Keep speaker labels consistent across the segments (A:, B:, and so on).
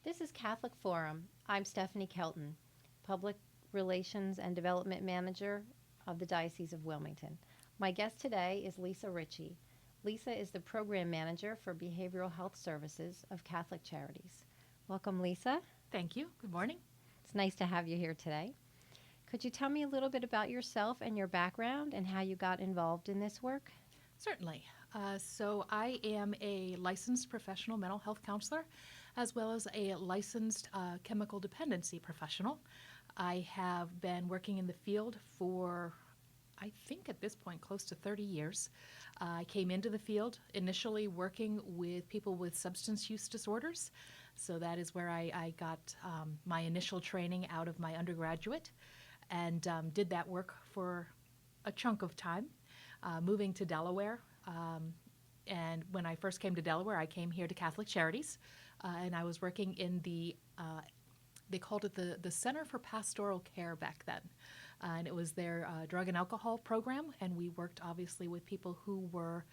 A: This is Catholic Forum. I'm Stephanie Kelton, Public Relations and Development Manager of the Diocese of Wilmington. My guest today is Lisa Ritchie. Lisa is the Program Manager for Behavioral Health Services of Catholic Charities. Welcome, Lisa.
B: Thank you. Good morning.
A: It's nice to have you here today. Could you tell me a little bit about yourself and your background and how you got involved in this work?
B: Certainly. So I am a licensed professional mental health counselor as well as a licensed chemical dependency professional. I have been working in the field for, I think at this point, close to 30 years. I came into the field initially working with people with substance use disorders. So that is where I got my initial training out of my undergraduate and did that work for a chunk of time, moving to Delaware. And when I first came to Delaware, I came here to Catholic Charities, and I was working in they called it the Center for Pastoral Care back then. And it was their drug and alcohol program, and we worked obviously with people who were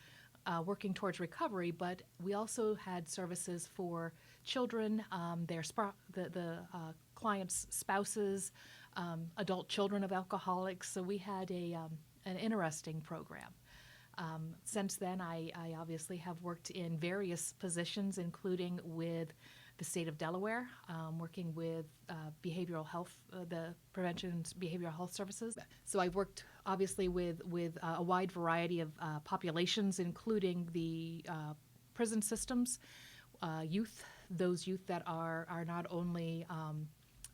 B: working towards recovery, but we also had services for children, the clients' spouses, adult children of alcoholics. So we had an interesting program. Since then, I obviously have worked in various positions, including with the state of Delaware, working with behavioral health, the prevention behavioral health services. So I've worked obviously with a wide variety of populations, including the prison systems, those youth that are not only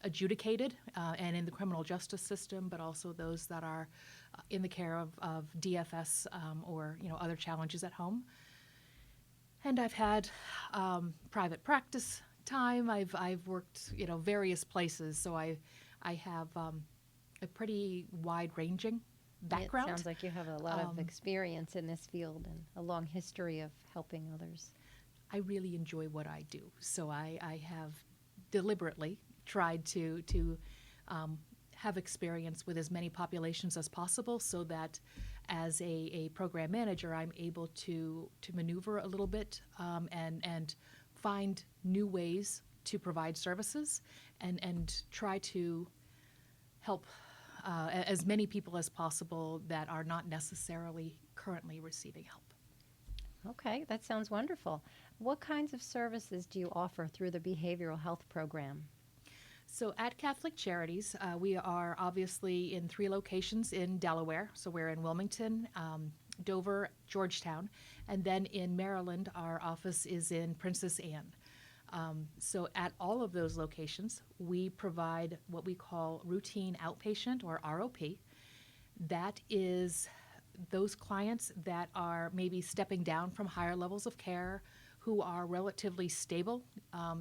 B: adjudicated and in the criminal justice system, but also those that are in the care of DFS or other challenges at home. And I've had private practice time. I've worked various places, so I have a pretty wide-ranging background.
A: It sounds like you have a lot of experience in this field and a long history of helping others.
B: I really enjoy what I do, so I have deliberately tried to have experience with as many populations as possible, so that as a program manager, I'm able to maneuver a little bit and find new ways to provide services and try to help as many people as possible that are not necessarily currently receiving help.
A: Okay, that sounds wonderful. What kinds of services do you offer through the behavioral health program?
B: So at Catholic Charities, we are obviously in 3 locations in Delaware. So we're in Wilmington, Dover, Georgetown, and then in Maryland, our office is in Princess Anne. So at all of those locations, we provide what we call routine outpatient or ROP. That is those clients that are maybe stepping down from higher levels of care, who are relatively stable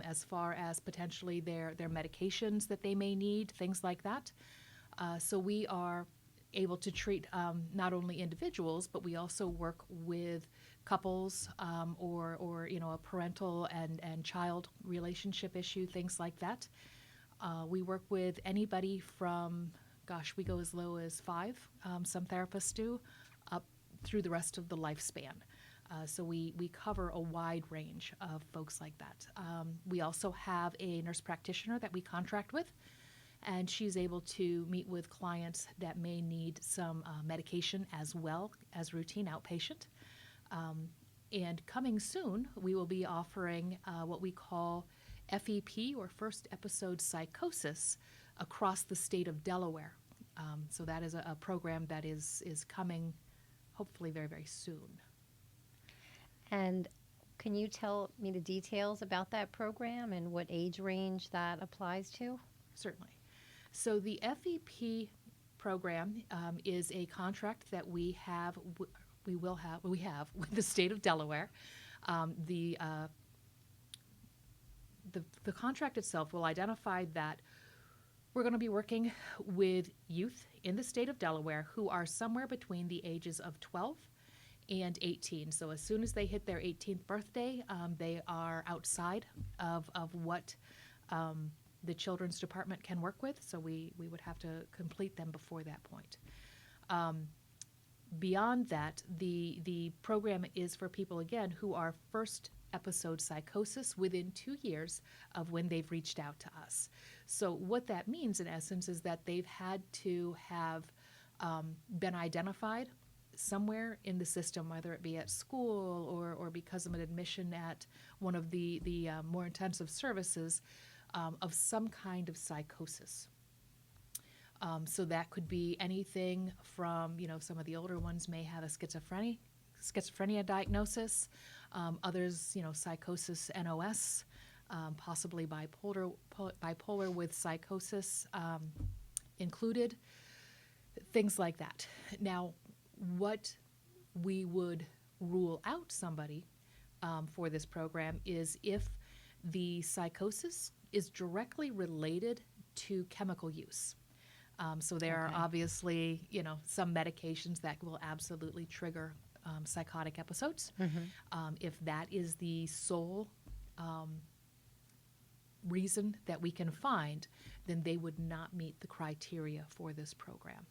B: as far as potentially their medications that they may need, things like that. So we are able to treat not only individuals, but we also work with couples or a parental and child relationship issue, things like that. We work with anybody from, we go as low as 5, some therapists do, up through the rest of the lifespan. So we cover a wide range of folks like that. We also have a nurse practitioner that we contract with, and she's able to meet with clients that may need some medication as well as routine outpatient. And coming soon, we will be offering what we call FEP, or First Episode Psychosis, across the state of Delaware. So that is a program that is coming hopefully very, very soon.
A: And can you tell me the details about that program and what age range that applies to?
B: Certainly. So the FEP program is a contract that we have with the state of Delaware. The contract itself will identify that we're going to be working with youth in the state of Delaware who are somewhere between the ages of 12 and 18. So as soon as they hit their 18th birthday, they are outside of what the children's department can work with. So we would have to complete them before that point. Beyond that, the program is for people, again, who are first episode psychosis within 2 years of when they've reached out to us. So what that means, in essence, is that they've had to have been identified somewhere in the system, whether it be at school or because of an admission at one of the more intensive services, of some kind of psychosis. So that could be anything from, some of the older ones may have a schizophrenia diagnosis, others, psychosis NOS, possibly bipolar with psychosis included, things like that. Now, what we would rule out somebody for this program is if the psychosis is directly related to chemical use. So there are
A: Okay.
B: obviously, some medications that will absolutely trigger psychotic episodes. If that is the sole reason that we can find, then they would not meet the criteria for this program.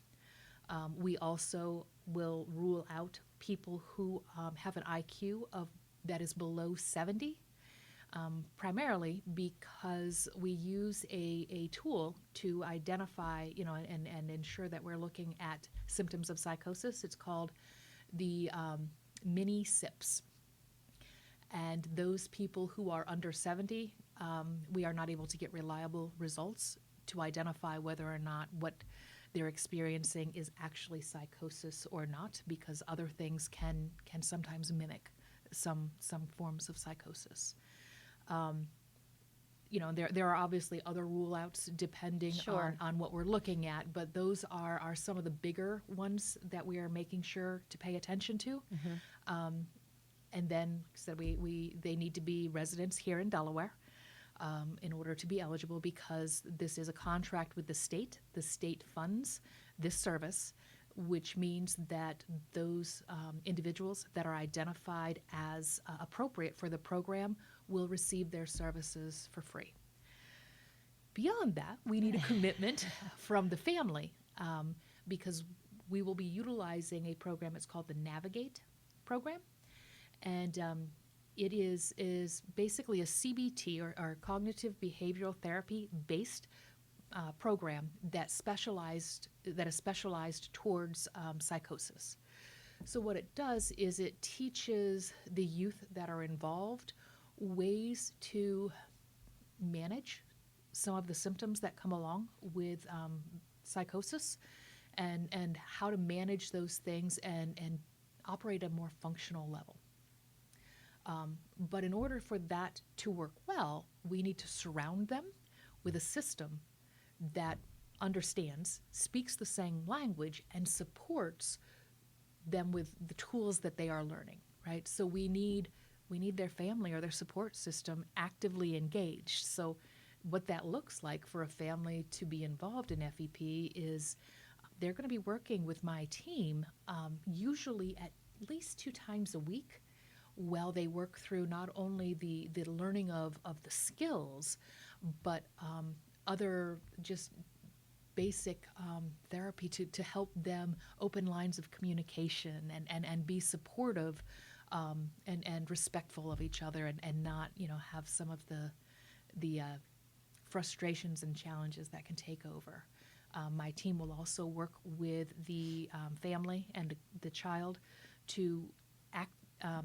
B: We also will rule out people who have an IQ that is below 70. Primarily because we use a tool to identify, and ensure that we're looking at symptoms of psychosis. It's called the mini SIPs. And those people who are under 70, we are not able to get reliable results to identify whether or not what they're experiencing is actually psychosis or not, because other things can sometimes mimic some forms of psychosis. There are obviously other rule outs depending
A: Sure.
B: on what we're looking at, but those are some of the bigger ones that we are making sure to pay attention to. And then said they need to be residents here in Delaware in order to be eligible, because this is a contract with the state. The state funds this service, which means that those individuals that are identified as appropriate for the program will receive their services for free. Beyond that, we need a commitment from the family, because we will be utilizing a program. It's called the Navigate program, and it is basically a CBT or cognitive behavioral therapy based program that is specialized towards psychosis. So what it does is it teaches the youth that are involved ways to manage some of the symptoms that come along with psychosis, and how to manage those things and operate at a more functional level. But in order for that to work well, we need to surround them with a system that understands, speaks the same language, and supports them with the tools that they are learning, right? So we need their family or their support system actively engaged. So what that looks like for a family to be involved in FEP is they're going to be working with my team usually at least 2 times a week, while they work through not only the learning of the skills, but other just basic therapy to help them open lines of communication and be supportive and respectful of each other, and not have some of the frustrations and challenges that can take over. My team will also work with the family and the child to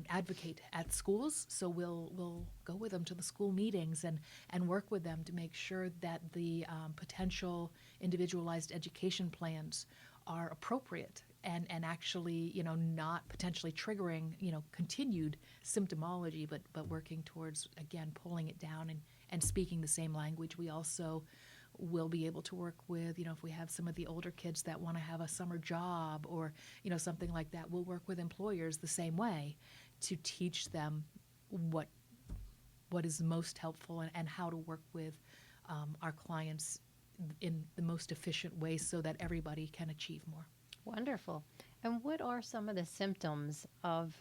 B: advocate at schools. So we'll go with them to the school meetings and work with them to make sure that the potential individualized education plans are appropriate and actually, not potentially triggering, continued symptomology, but working towards, again, pulling it down and speaking the same language. We also will be able to work with, if we have some of the older kids that want to have a summer job or, something like that, we'll work with employers the same way to teach them what is most helpful and how to work with our clients in the most efficient way so that everybody can achieve more.
A: Wonderful. And what are some of the symptoms of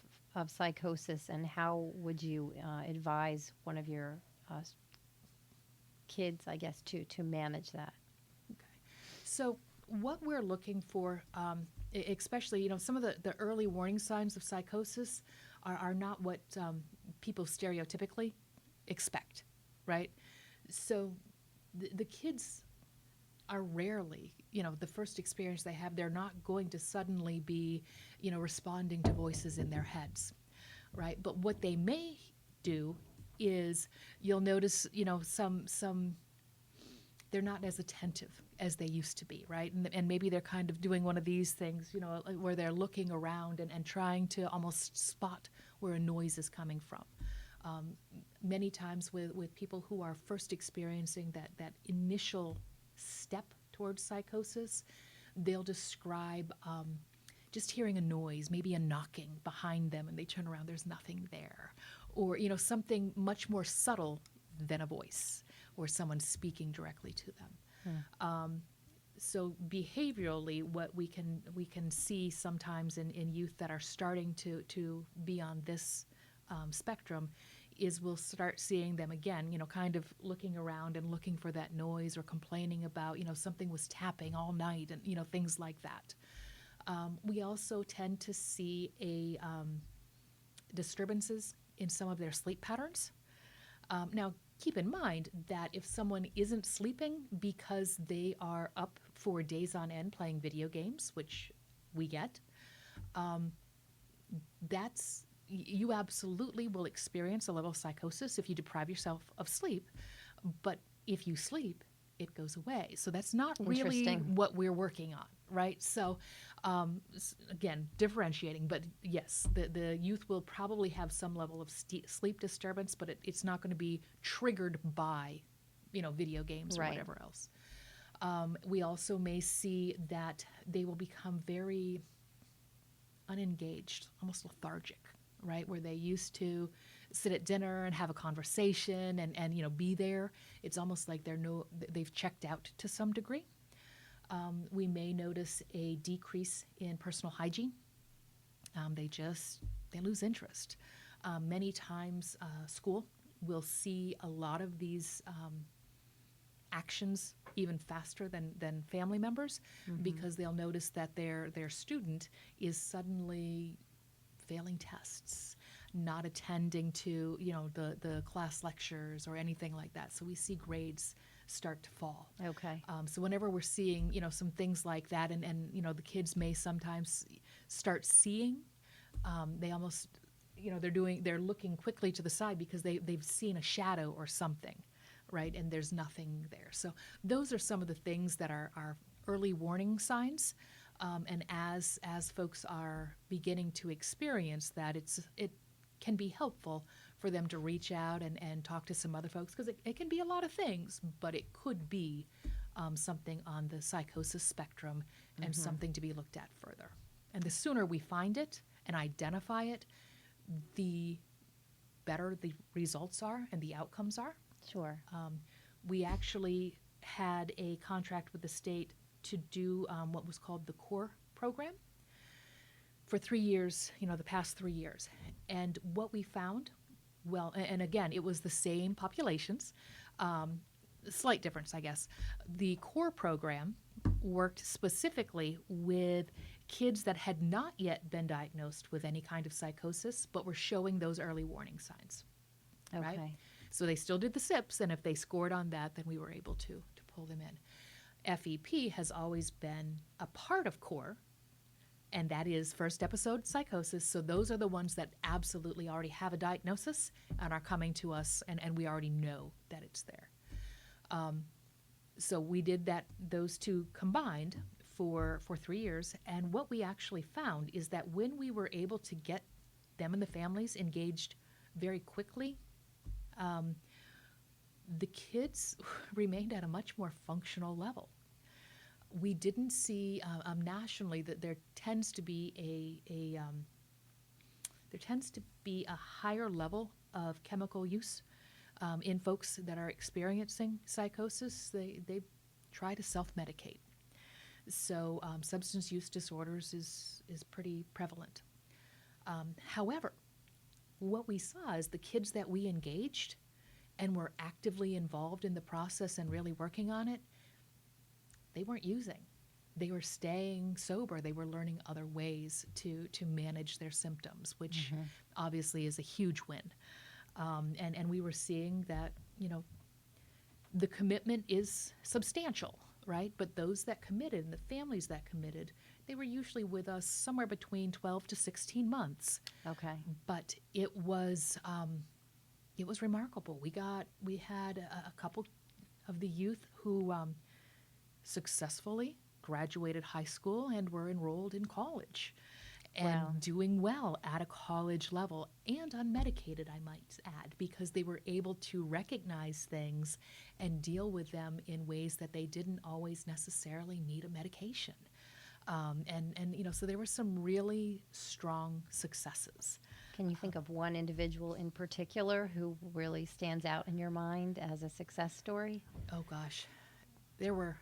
A: psychosis, and how would you advise one of your kids, I guess, to manage that?
B: So what we're looking for, especially, some of the early warning signs of psychosis are not what people stereotypically expect, right? So the kids are rarely, the first experience they have, they're not going to suddenly be, responding to voices in their heads, right? But what they may do is you'll notice, some they're not as attentive as they used to be, right? And maybe they're kind of doing one of these things, where they're looking around and trying to almost spot where a noise is coming from. Many times with people who are first experiencing that initial step towards psychosis, they'll describe just hearing a noise, maybe a knocking behind them, and they turn around, there's nothing there. Or, something much more subtle than a voice or someone speaking directly to them. So behaviorally, what we can see sometimes in youth that are starting to be on this spectrum is we'll start seeing them again, kind of looking around and looking for that noise or complaining about, something was tapping all night and, things like that. We also tend to see disturbances in some of their sleep patterns. Now, keep in mind that if someone isn't sleeping because they are up for days on end playing video games, which we get, you absolutely will experience a level of psychosis if you deprive yourself of sleep. But if you sleep, it goes away. So that's not really what we're working on, right? So again, differentiating, but yes, the youth will probably have some level of sleep disturbance, but it's not going to be triggered by, video games or whatever else. We also may see that they will become very unengaged, almost lethargic, right? Where they used to sit at dinner and have a conversation and be there. It's almost like they've checked out to some degree. We may notice a decrease in personal hygiene. They lose interest. Many times, school will see a lot of these actions even faster than family members, because they'll notice that their student is suddenly failing tests, not attending to the class lectures or anything like that. So we see grades start to fall.
A: Okay.
B: So whenever we're seeing some things like that, and the kids may sometimes start seeing, they almost they're looking quickly to the side because they've seen a shadow or something, right? And there's nothing there. So those are some of the things that are early warning signs. And as folks are beginning to experience that, it can be helpful for them to reach out and talk to some other folks, because it can be a lot of things, but it could be something on the psychosis spectrum and something to be looked at further. And the sooner we find it and identify it, the better the results are and the outcomes are.
A: Sure.
B: We actually had a contract with the state to do what was called the CORE program for 3 years, the past 3 years. And what we found, well, and again, it was the same populations, slight difference, I guess. The CORE program worked specifically with kids that had not yet been diagnosed with any kind of psychosis, but were showing those early warning signs.
A: Okay.
B: Right? So they still did the SIPs, and if they scored on that, then we were able to pull them in. FEP has always been a part of CORE, and that is first episode psychosis. So those are the ones that absolutely already have a diagnosis and are coming to us, and we already know that it's there. So we did those two combined for 3 years, and what we actually found is that when we were able to get them and the families engaged very quickly, the kids remained at a much more functional level. We didn't see nationally that there tends to be a higher level of chemical use in folks that are experiencing psychosis. They try to self-medicate. So substance use disorders is pretty prevalent. However, what we saw is the kids that we engaged and were actively involved in the process and really working on it, they weren't using. they were staying sober. They were learning other ways to manage their symptoms, which obviously is a huge win. And we were seeing that, the commitment is substantial, right? But those that committed and the families that committed, they were usually with us somewhere between 12 to 16 months.
A: Okay.
B: But it was remarkable. We had a couple of the youth who successfully graduated high school and were enrolled in college and
A: Wow.
B: doing well at a college level and unmedicated, I might add, because they were able to recognize things and deal with them in ways that they didn't always necessarily need a medication. So there were some really strong successes.
A: Can you think of one individual in particular who really stands out in your mind as a success story?
B: Oh gosh, there were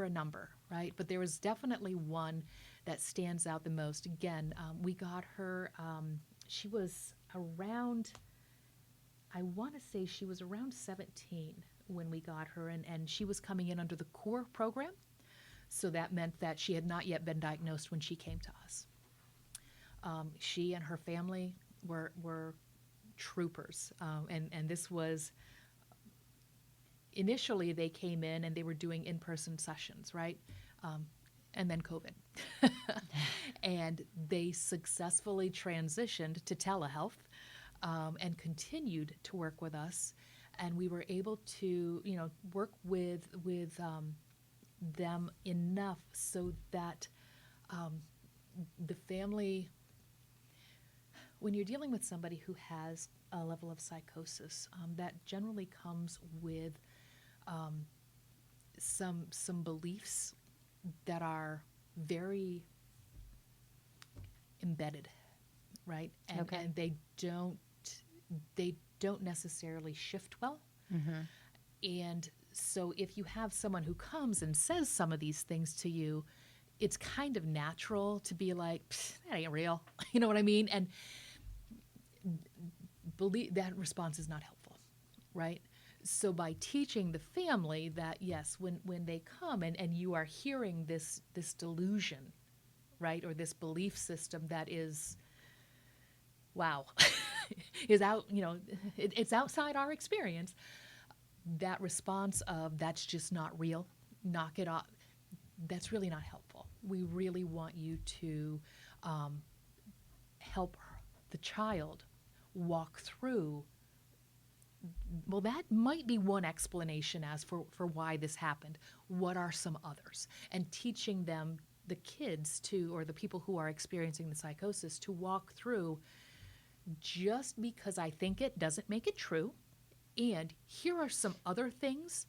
B: a number, right? But there was definitely one that stands out the most. Again, we got her. She was around. I want to say she was around 17 when we got her, and she was coming in under the CORE program. So that meant that she had not yet been diagnosed when she came to us. She and her family were troopers, and this was initially they came in and they were doing in-person sessions, right? And then COVID. And they successfully transitioned to telehealth and continued to work with us. And we were able to, work with them enough so that the family, when you're dealing with somebody who has a level of psychosis, that generally comes with some beliefs that are very embedded, right?
A: Okay.
B: And they don't necessarily shift well. And so if you have someone who comes and says some of these things to you, it's kind of natural to be like, that ain't real. You know what I mean? And believe that response is not helpful, right? So by teaching the family that, yes, when they come and you are hearing this delusion, right, or this belief system that is, wow, is out, it's outside our experience, that response of that's just not real, knock it off, that's really not helpful. We really want you to help the child walk through. Well, that might be one explanation as for why this happened. What are some others? And teaching them, the kids or the people who are experiencing the psychosis, to walk through, just because I think it doesn't make it true. And here are some other things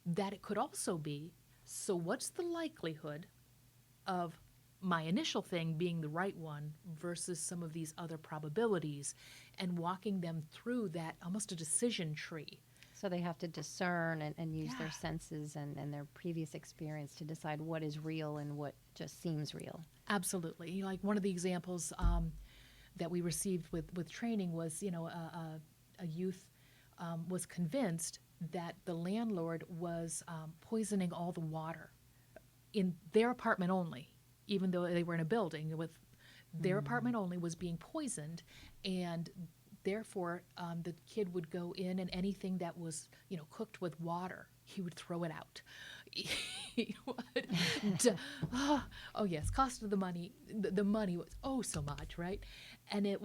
B: that it could also be. So what's the likelihood of my initial thing being the right one versus some of these other probabilities, and walking them through that, almost a decision tree.
A: So they have to discern and use their
B: Yeah.
A: senses and their previous experience to decide what is real and what just seems real.
B: Absolutely. Like one of the examples that we received with training was, a youth was convinced that the landlord was poisoning all the water in their apartment only, even though they were in a building with their apartment only was being poisoned, and therefore the kid would go in and anything that was cooked with water, he would throw it out. He would. Oh yes, cost of the money. The money was so much, right? And he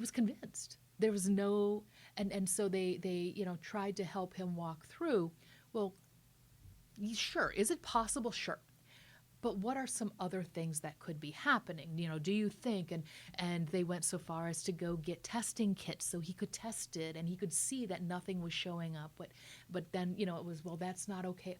B: was convinced. There was no, and so they tried to help him walk through. Well, sure, is it possible? Sure. But what are some other things that could be happening? Do you think? And they went so far as to go get testing kits so he could test it and he could see that nothing was showing up. But then, it was, well, that's not okay.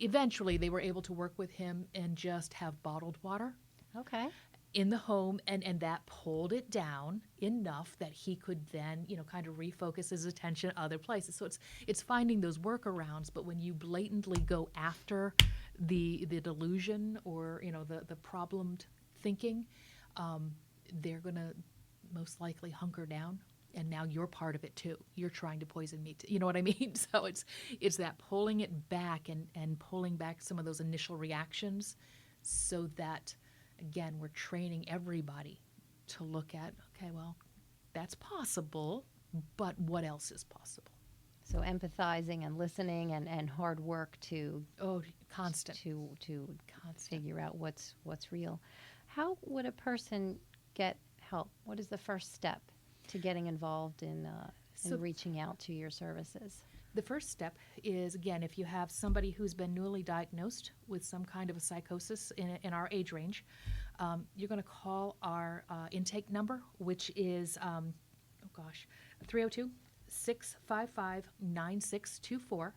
B: Eventually, they were able to work with him and just have bottled water
A: Okay.
B: in the home, and that pulled it down enough that he could then, kind of refocus his attention other places. So it's finding those workarounds, but when you blatantly go after the delusion or, the problemed thinking, they're going to most likely hunker down. And now you're part of it too. You're trying to poison me too. You know what I mean? So it's that pulling it back and pulling back some of those initial reactions so that, again, we're training everybody to look at, okay, well, that's possible, but what else is possible?
A: So empathizing and listening and hard work to
B: Oh, constant,
A: to
B: constant.
A: figure out what's real. How would a person get help? What is the first step to getting involved
B: So
A: in reaching out to your services?
B: the first step is, again, if you have somebody who's been newly diagnosed with some kind of a psychosis in our age range, you're going to call our intake number, which is, 302 655 9624.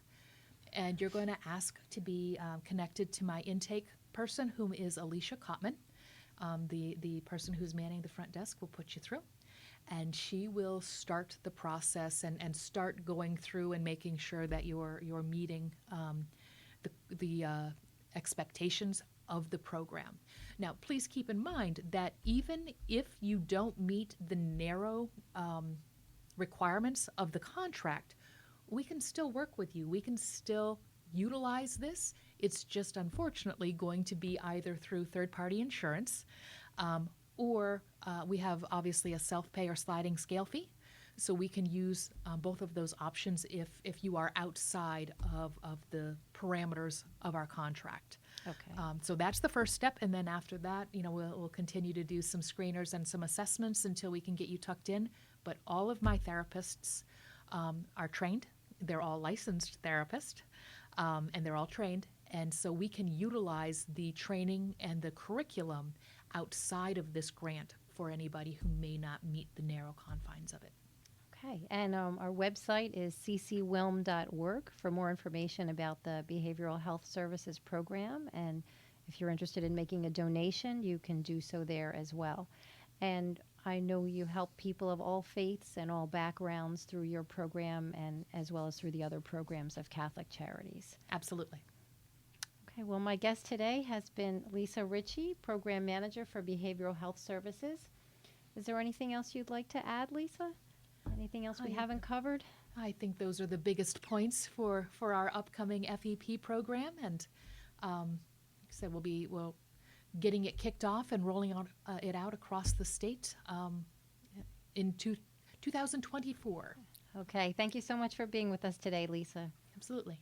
B: And you're going to ask to be connected to my intake person, whom is Alicia Kottman. The person who's manning the front desk will put you through, and she will start the process and start going through and making sure that you're meeting the expectations of the program. Now, please keep in mind that even if you don't meet the narrow requirements of the contract, we can still work with you. We can still utilize this. It's just unfortunately going to be either through third-party insurance, or we have obviously a self-pay or sliding scale fee. So we can use both of those options if you are outside of the parameters of our contract.
A: Okay.
B: So that's the first step, and then after that, we'll continue to do some screeners and some assessments until we can get you tucked in. But all of my therapists are trained. They're all licensed therapists, and they're all trained. And so we can utilize the training and the curriculum outside of this grant for anybody who may not meet the narrow confines of it.
A: Okay. And our website is ccwilm.org for more information about the Behavioral Health Services program. And if you're interested in making a donation, you can do so there as well. And I know you help people of all faiths and all backgrounds through your program, and as well as through the other programs of Catholic Charities.
B: Absolutely.
A: Okay, well, my guest today has been Lisa Ritchie, Program Manager for Behavioral Health Services. Is there anything else you'd like to add, Lisa? Anything else we haven't covered?
B: I think those are the biggest points for our upcoming FEP program, and like I said, we'll getting it kicked off and rolling it out across the state in 2024.
A: Okay, thank you so much for being with us today, Lisa.
B: Absolutely.